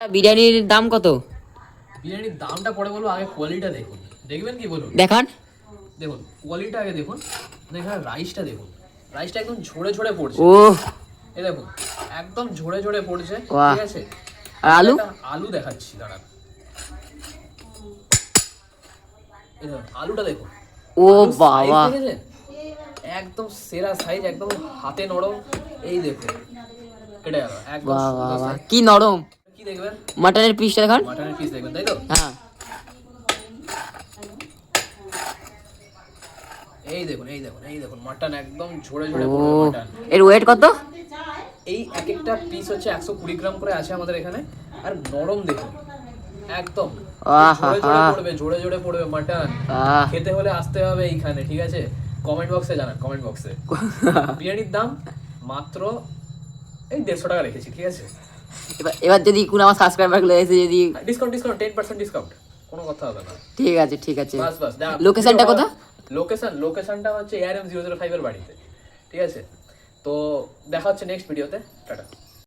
বিরিয়ানির দাম কত? বিরিয়ানির দামটা পরে বলবো, আগে কোয়ালিটিটা দেখুন। দেখবেন কি বলুন? দেখান। দেখুন কোয়ালিটিটা আগে দেখুন। এখানে রাইসটা দেখুন, রাইসটা একদম ঝরে ঝরে পড়ছে। ও এই দেখুন একদম ঝরে ঝরে পড়ছে, বাহ। ঠিক আছে। আর আলু? আলু দেখাচ্ছি দাঁড়ান। এই দেখুন আলুটা দেখুন। ও আলুর size বাবা, দেখেছেন? একদম সেরা সাইজ, একদম হাতে নরম। এই দেখুন কেটে গেল একদম বাহ সুন্দর বাহ, size। কি নরম। কি দেখবেন? মাটনের পিসটা দেখান। মাটনের পিস দেখবেন, তাই তো? হ্যাঁ। এই দেখুন এই দেখুন এই দেখুন মাটন একদম ঝরে ঝরে ও, পড়বে মাটন। এর ওয়েট কত? এই এক একটা পিস হচ্ছে 120 গ্রাম করে আছে আমাদের এখানে। আর নরম দেখুন একদম ঝরে ঝরে পড়বে, ঝরে ঝরে পড়বে মাটন। খেতে হলে আসতে হবে এইখানে, ঠিক আছে। কমেন্ট বক্সে জানান, কমেন্ট বক্সে। বিরিয়ানির দাম মাত্র এই 150 টাকা রেখেছি, ঠিক আছে। এবার যদি কোনো আমার সাবস্ক্রাইবার গুলো এসে যদি ডিসকাউন্ট ডিসকাউন্ট 10% ডিসকাউন্ট, কোনো কথা হবে না। ঠিক আছে ঠিক আছে। বাস বাস। লোকেশনটা কোথায়? লোকেশনটা হচ্ছে ARM 005 এর বাড়িতে, ঠিক আছে। তো দেখা হচ্ছে নেক্সট ভিডিওতে। টাটা।